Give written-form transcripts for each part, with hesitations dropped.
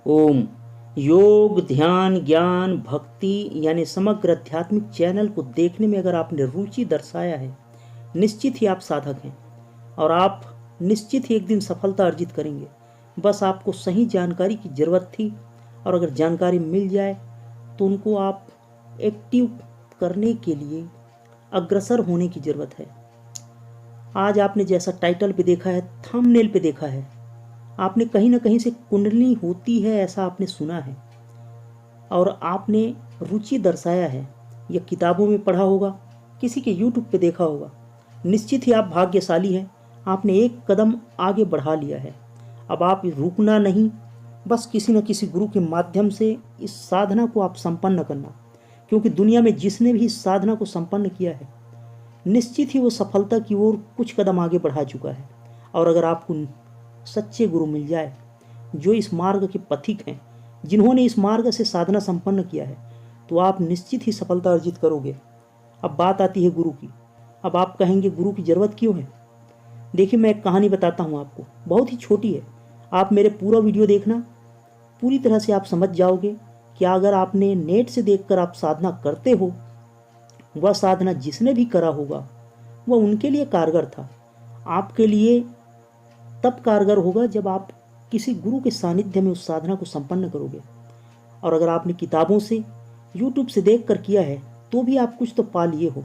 ओम। योग, ध्यान, ज्ञान, भक्ति यानी समग्र आध्यात्मिक चैनल को देखने में अगर आपने रुचि दर्शाया है, निश्चित ही आप साधक हैं और आप निश्चित ही एक दिन सफलता अर्जित करेंगे। बस आपको सही जानकारी की ज़रूरत थी और अगर जानकारी मिल जाए तो उनको आप एक्टिव करने के लिए अग्रसर होने की ज़रूरत है। आज आपने जैसा टाइटल पे देखा है, थंबनेल पे देखा है, आपने कहीं ना कहीं से कुंडली होती है ऐसा आपने सुना है और आपने रुचि दर्शाया है, या किताबों में पढ़ा होगा, किसी के यूट्यूब पे देखा होगा। निश्चित ही आप भाग्यशाली हैं, आपने एक कदम आगे बढ़ा लिया है। अब आप रुकना नहीं, बस किसी न किसी गुरु के माध्यम से इस साधना को आप संपन्न करना, क्योंकि दुनिया में जिसने भी इस साधना को संपन्न किया है निश्चित ही वो सफलता की ओर कुछ कदम आगे बढ़ा चुका है। और अगर आपको सच्चे गुरु मिल जाए जो इस मार्ग के पथिक हैं, जिन्होंने इस मार्ग से साधना संपन्न किया है, तो आप निश्चित ही सफलता अर्जित करोगे। अब बात आती है गुरु की। अब आप कहेंगे गुरु की ज़रूरत क्यों है? देखिए, मैं एक कहानी बताता हूँ आपको, बहुत ही छोटी है। आप मेरे पूरा वीडियो देखना, पूरी तरह से आप समझ जाओगे कि अगर आपने नेट से देखकर आप साधना करते हो, वह साधना जिसने भी करा होगा वह उनके लिए कारगर था। आपके लिए तब कारगर होगा जब आप किसी गुरु के सानिध्य में उस साधना को संपन्न करोगे। और अगर आपने किताबों से, यूट्यूब से देख कर किया है तो भी आप कुछ तो पा लिए हो।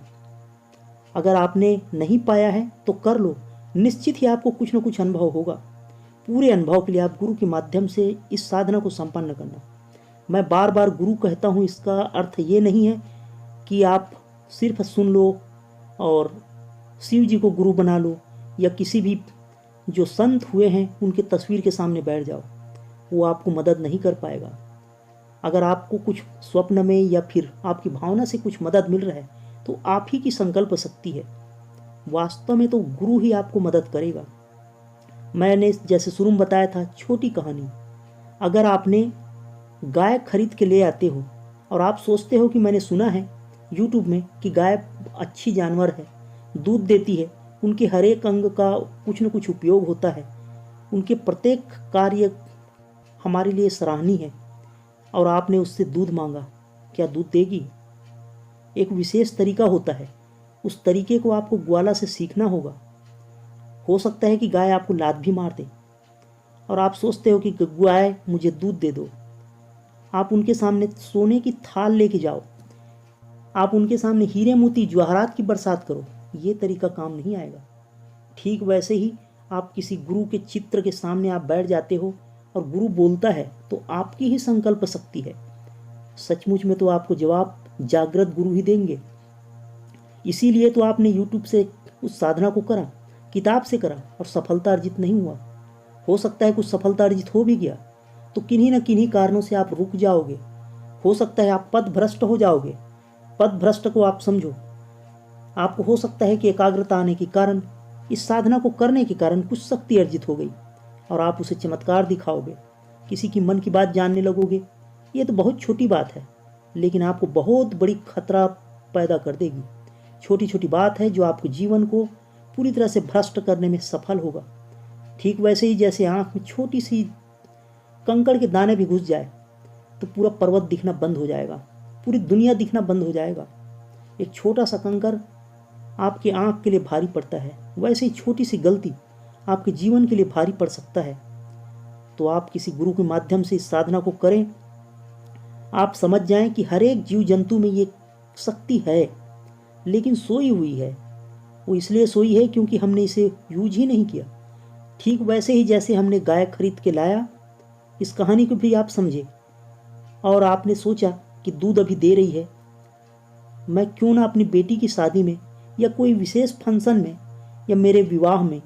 अगर आपने नहीं पाया है तो कर लो, निश्चित ही आपको कुछ न कुछ अनुभव होगा। पूरे अनुभव के लिए आप गुरु के माध्यम से इस साधना को संपन्न करना। मैं बार बार गुरु कहता हूँ, इसका अर्थ ये नहीं है कि आप सिर्फ सुन लो और शिव जी को गुरु बना लो, या किसी भी जो संत हुए हैं उनके तस्वीर के सामने बैठ जाओ। वो आपको मदद नहीं कर पाएगा। अगर आपको कुछ स्वप्न में या फिर आपकी भावना से कुछ मदद मिल रहा है तो आप ही की संकल्प शक्ति है। वास्तव में तो गुरु ही आपको मदद करेगा। मैंने जैसे शुरू में बताया था, छोटी कहानी। अगर आपने गाय खरीद के ले आते हो और आप सोचते हो कि मैंने सुना है यूट्यूब में कि गाय अच्छी जानवर है, दूध देती है, उनके हर एक अंग का कुछ न कुछ उपयोग होता है, उनके प्रत्येक कार्य हमारे लिए सराहनीय है, और आपने उससे दूध मांगा, क्या दूध देगी? एक विशेष तरीका होता है, उस तरीके को आपको ग्वाला से सीखना होगा। हो सकता है कि गाय आपको लात भी मार दे और आप सोचते हो कि गाय मुझे दूध दे दो। आप उनके सामने सोने की थाल लेके जाओ, आप उनके सामने हीरे मोती जवाहरात की बरसात करो, ये तरीका काम नहीं आएगा। ठीक वैसे ही आप किसी गुरु के चित्र के सामने आप बैठ जाते हो और गुरु बोलता है तो आपकी ही संकल्प शक्ति है। सचमुच में तो आपको जवाब जागृत गुरु ही देंगे। इसीलिए तो आपने यूट्यूब से उस साधना को करा, किताब से करा और सफलता अर्जित नहीं हुआ। हो सकता है कुछ सफलता अर्जित हो भी गया तो किन्हीं न किन्हीं कारणों से आप रुक जाओगे। हो सकता है आप पथ भ्रष्ट हो जाओगे। पथ भ्रष्ट को आप समझो। आपको हो सकता है कि एकाग्रता आने के कारण, इस साधना को करने के कारण कुछ शक्ति अर्जित हो गई और आप उसे चमत्कार दिखाओगे, किसी की मन की बात जानने लगोगे। ये तो बहुत छोटी बात है, लेकिन आपको बहुत बड़ी खतरा पैदा कर देगी। छोटी छोटी बात है जो आपके जीवन को पूरी तरह से भ्रष्ट करने में सफल होगा। ठीक वैसे ही जैसे आँख में छोटी सी कंकड़ के दाने भी घुस जाए तो पूरा पर्वत दिखना बंद हो जाएगा, पूरी दुनिया दिखना बंद हो जाएगा। एक छोटा सा कंकर आपके आँख के लिए भारी पड़ता है, वैसे ही छोटी सी गलती आपके जीवन के लिए भारी पड़ सकता है। तो आप किसी गुरु के माध्यम से इस साधना को करें। आप समझ जाएं कि हर एक जीव जंतु में ये शक्ति है, लेकिन सोई हुई है। वो इसलिए सोई है क्योंकि हमने इसे यूज ही नहीं किया। ठीक वैसे ही जैसे हमने गाय खरीद के लाया, इस कहानी को भी आप समझे और आपने सोचा कि दूध अभी दे रही है, मैं क्यों ना अपनी बेटी की शादी में या कोई विशेष फंक्शन में या मेरे विवाह में,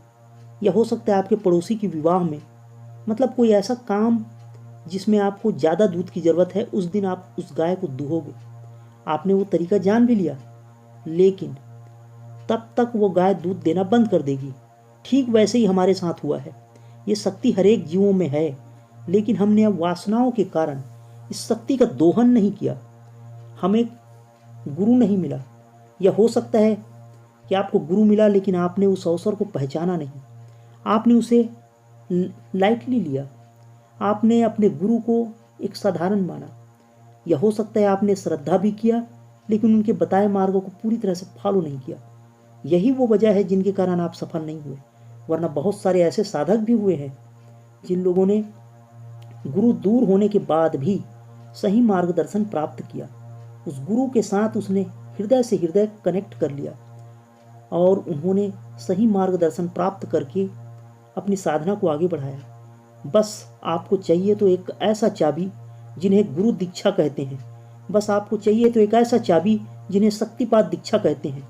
या हो सकता है आपके पड़ोसी की विवाह में, मतलब कोई ऐसा काम जिसमें आपको ज़्यादा दूध की ज़रूरत है, उस दिन आप उस गाय को दुहोगे। आपने वो तरीका जान भी लिया, लेकिन तब तक वो गाय दूध देना बंद कर देगी। ठीक वैसे ही हमारे साथ हुआ है। ये शक्ति हर एक जीवों में है, लेकिन हमने अब वासनाओं के कारण इस शक्ति का दोहन नहीं किया। हमें गुरु नहीं मिला, या हो सकता है कि आपको गुरु मिला लेकिन आपने उस अवसर को पहचाना नहीं, आपने उसे लाइटली लिया। आपने अपने गुरु को एक साधारण माना, या हो सकता है आपने श्रद्धा भी किया लेकिन उनके बताए मार्गों को पूरी तरह से फॉलो नहीं किया। यही वो वजह है जिनके कारण आप सफल नहीं हुए। वरना बहुत सारे ऐसे साधक भी हुए हैं जिन लोगों ने गुरु दूर होने के बाद भी सही मार्गदर्शन प्राप्त किया। उस गुरु के साथ उसने हृदय से हृदय कनेक्ट कर लिया और उन्होंने सही मार्गदर्शन प्राप्त करके अपनी साधना को आगे बढ़ाया। बस आपको चाहिए तो एक ऐसा चाबी जिन्हें गुरु दीक्षा कहते हैं। बस आपको चाहिए तो एक ऐसा चाबी जिन्हें शक्तिपात दीक्षा कहते हैं।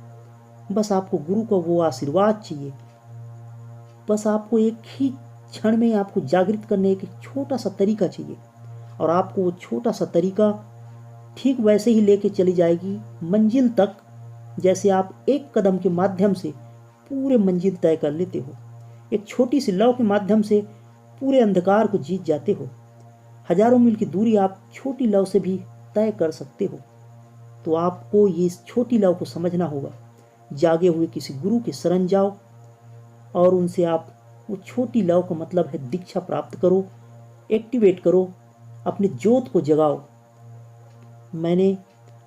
बस आपको गुरु का वो आशीर्वाद चाहिए। बस आपको एक ही क्षण में आपको जागृत करने एक छोटा सा तरीका चाहिए, और आपको वो छोटा सा तरीका ठीक वैसे ही लेके चली जाएगी मंजिल तक जैसे आप एक कदम के माध्यम से पूरे मंजिल तय कर लेते हो। एक छोटी सी लौ के माध्यम से पूरे अंधकार को जीत जाते हो। हजारों मील की दूरी आप छोटी लौ से भी तय कर सकते हो। तो आपको ये इस छोटी लौ को समझना होगा। जागे हुए किसी गुरु के शरण जाओ और उनसे आप वो छोटी लौ का मतलब है दीक्षा प्राप्त करो, एक्टिवेट करो, अपने ज्योत को जगाओ। मैंने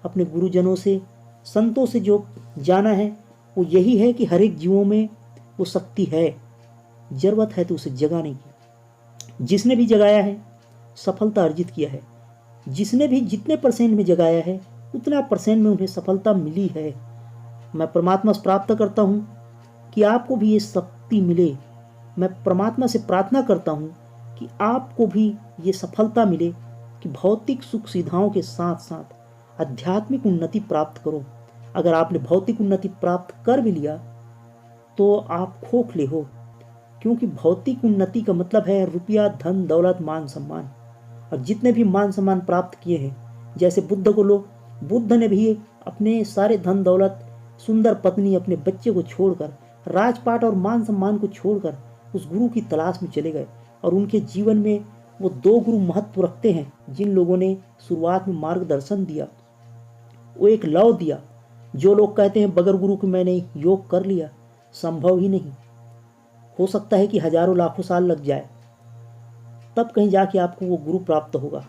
अपने गुरुजनों से, संतों से जो जाना है वो यही है कि हर एक जीवों में वो शक्ति है, जरूरत है तो उसे जगाने की। जिसने भी जगाया है सफलता अर्जित किया है। जिसने भी जितने परसेंट में जगाया है उतना परसेंट में उन्हें सफलता मिली है। मैं परमात्मा से प्राप्त करता हूँ कि आपको भी ये शक्ति मिले। मैं परमात्मा से प्रार्थना करता हूँ कि आपको भी ये सफलता मिले कि भौतिक सुख सुविधाओं के साथ साथ आध्यात्मिक उन्नति प्राप्त करो। अगर आपने भौतिक उन्नति प्राप्त कर भी लिया तो आप खोखले हो, क्योंकि भौतिक उन्नति का मतलब है रुपया, धन, दौलत, मान सम्मान। और जितने भी मान सम्मान प्राप्त किए हैं, जैसे बुद्ध को लो, बुद्ध ने भी अपने सारे धन दौलत, सुंदर पत्नी, अपने बच्चे को छोड़कर, राजपाट और मान सम्मान को छोड़कर उस गुरु की तलाश में चले गए। और उनके जीवन में वो दो गुरु महत्व रखते हैं जिन लोगों ने शुरुआत में मार्गदर्शन दिया। वो एक लौ दिया। जो लोग कहते हैं बगैर गुरु के मैंने योग कर लिया, संभव ही नहीं। हो सकता है कि हजारों लाखों साल लग जाए, तब कहीं जाके आपको वो गुरु प्राप्त होगा।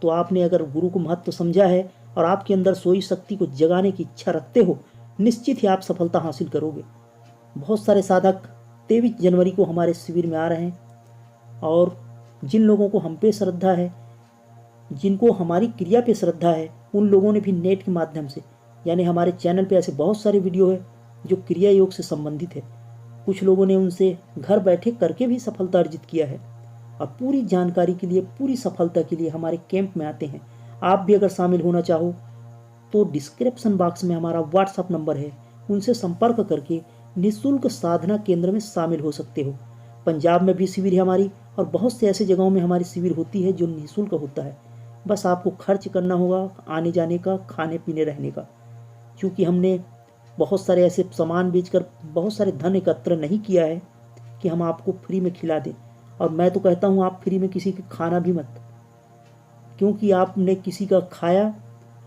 तो आपने अगर गुरु को महत्व समझा है और आपके अंदर सोई शक्ति को जगाने की इच्छा रखते हो, निश्चित ही आप सफलता हासिल करोगे। बहुत सारे साधक 23 जनवरी को हमारे शिविर में आ रहे हैं, और जिन लोगों को हम पे श्रद्धा है, जिनको हमारी क्रिया पे श्रद्धा है, उन लोगों ने भी नेट के माध्यम से, यानी हमारे चैनल पे ऐसे बहुत सारे वीडियो है जो क्रिया योग से संबंधित है। कुछ लोगों ने उनसे घर बैठे करके भी सफलता अर्जित किया है। और पूरी जानकारी के लिए, पूरी सफलता के लिए हमारे कैंप में आते हैं। आप भी अगर शामिल होना चाहो तो डिस्क्रिप्शन बॉक्स में हमारा व्हाट्सअप नंबर है, उनसे संपर्क करके निःशुल्क साधना केंद्र में शामिल हो सकते हो। पंजाब में भी शिविर है हमारी, और बहुत से ऐसे जगहों में हमारी शिविर होती है जो निःशुल्क होता है। बस आपको खर्च करना होगा आने जाने का, खाने पीने रहने का। क्योंकि हमने बहुत सारे ऐसे सामान बेचकर बहुत सारे धन एकत्र नहीं किया है कि हम आपको फ्री में खिला दें। और मैं तो कहता हूँ आप फ्री में किसी का खाना भी मत, क्योंकि आपने किसी का खाया,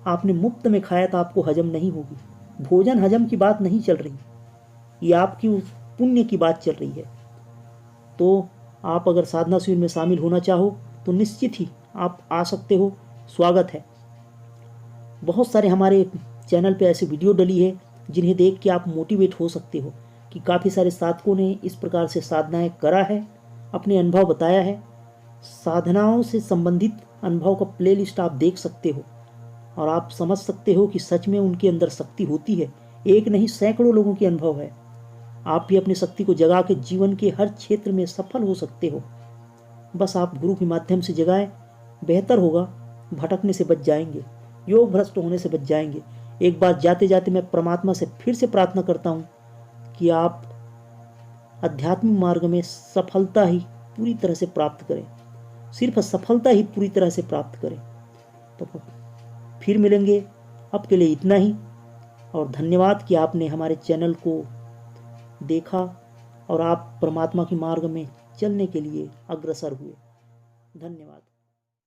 आपने मुफ्त में खाया तो आपको हजम नहीं होगी। भोजन हजम की बात नहीं चल रही, ये आपकी उस पुण्य की बात चल रही है। तो आप अगर साधना शिविर में शामिल होना चाहो तो निश्चित ही आप आ सकते हो, स्वागत है। बहुत सारे हमारे चैनल पे ऐसे वीडियो डली है जिन्हें देख के आप मोटिवेट हो सकते हो कि काफ़ी सारे साधकों ने इस प्रकार से साधनाएं करा है, अपने अनुभव बताया है। साधनाओं से संबंधित अनुभव का प्लेलिस्ट आप देख सकते हो और आप समझ सकते हो कि सच में उनके अंदर शक्ति होती है। एक नहीं, सैकड़ों लोगों के अनुभव है। आप भी अपनी शक्ति को जगा के जीवन के हर क्षेत्र में सफल हो सकते हो। बस आप गुरु के माध्यम से जगाएं, बेहतर होगा। भटकने से बच जाएंगे, योग भ्रष्ट होने से बच जाएंगे। एक बार जाते जाते मैं परमात्मा से फिर से प्रार्थना करता हूँ कि आप आध्यात्मिक मार्ग में सफलता ही पूरी तरह से प्राप्त करें, सिर्फ सफलता ही पूरी तरह से प्राप्त करें। तो फिर मिलेंगे, अब के लिए इतना ही। और धन्यवाद कि आपने हमारे चैनल को देखा और आप परमात्मा के मार्ग में चलने के लिए अग्रसर हुए। धन्यवाद।